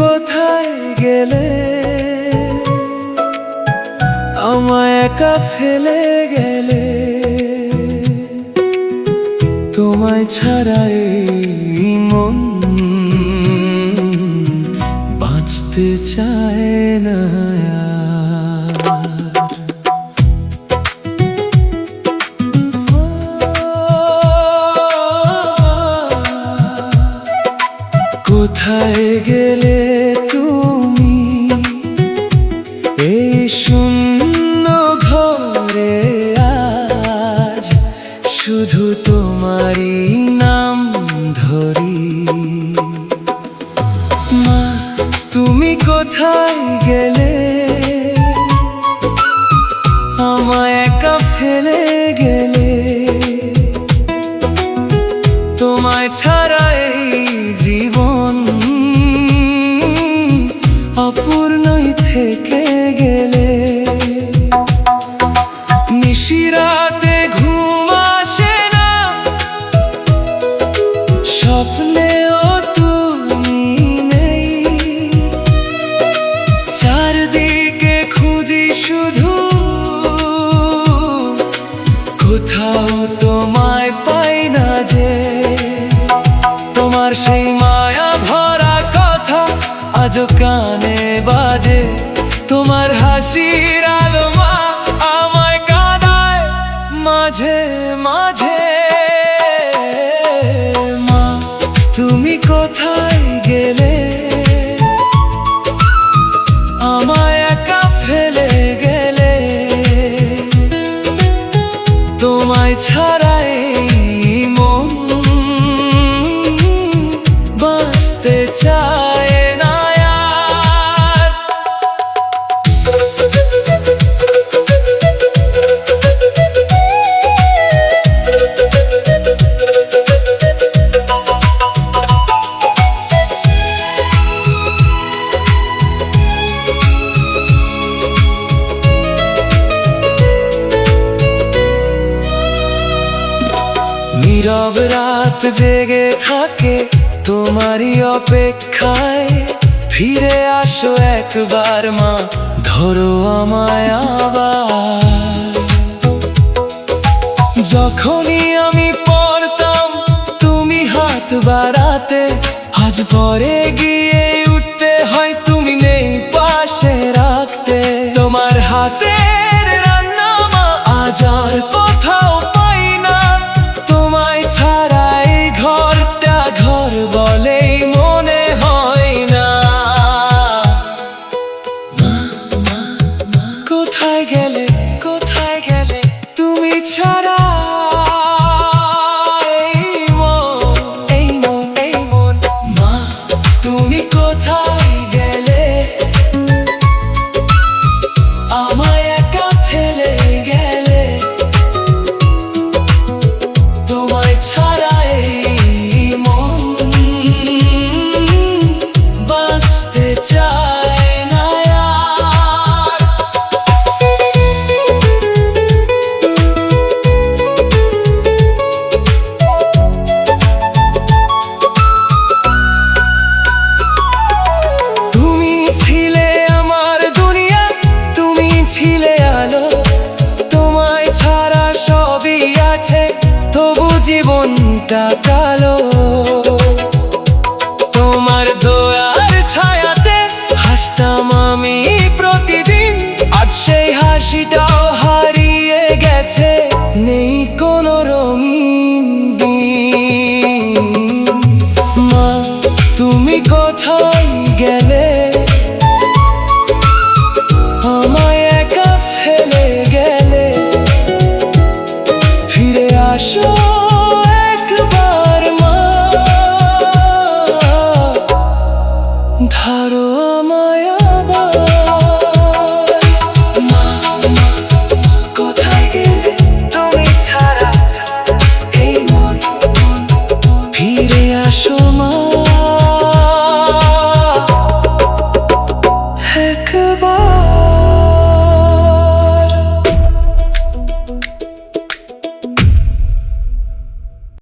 কোথায় গেলে, আমায় একা ফেলে গেলে? তোমায় ছাড়া এই মন বাঁচতে চায় না। কোথায় গেলে তুমি এই শূন্য ঘরে? আজ শুধু তোমারই নাম ধরি। মা তুমি কোথায় গেলে, আমায় একা ফেলে গেলে? তোমায় ছাড়া এই জীবন অপূর্ণই থেকে গেলে। নিশিরাতে ঘুম আসে না, স্বপ্নেও তুমি নেই। চারদিকে খুঁজি শুধু, কোথাও তোমায় পাই না যে। তোমার সেই মায়া ভরা কথা আজও কানে বাজে। তোমার হাসির আলো মা আমায় কাঁদায় মাঝে মাঝে। মা তুমি কোথায় গেলে, আমায় একা ফেলে গেলে? তোমায় ছাড়া এই মন বাঁচতে চায় না। নীরব রাত জেগে থাকে তোমারই অপেক্ষায়। ফিরে আসো একবার মা, ধরো আমায় আবার। যখনই আমি পড়তাম তুমি হাত বাড়াতে, আজ পরে গিয়ে উঠতে হয় তুমি নেই পাশে রাখতে। তোমার হাতের রান্না মা আজ আর কোথাও পাই না। তোমায় ছাড়া এই ঘরটা ঘর বলেই মনে হয় না। কোথায় গেলে, কোথায় গেলে তুমি ছাড়া? এই মন মা তুমি কোথায় গেলে, আমায় একা ফেলে গেলে? তোমায় ছাড়া এই মন বাঁচতে চায় না। তুমি ছিলে আমার দুনিয়া, তুমি ছিলে আলো। তোমায় ছাড়া সবই আছে, তবু জীবনটা কালো। তোমার দয়ার ছায়াতে হাসতাম আমি প্রতিদিন। আজ সেই হাসিটাও হারিয়ে গেছে, নেই কোনো রঙিন দিন। মা তুমি কোথায় গেলে, আমায় একা ফেলে গেলে? ফিরে আসো একবার মা, ধরো আমায় আবার। মা কোথায় গেলে, তুমি ছাড়া এই মন? ফিরে আসো মা।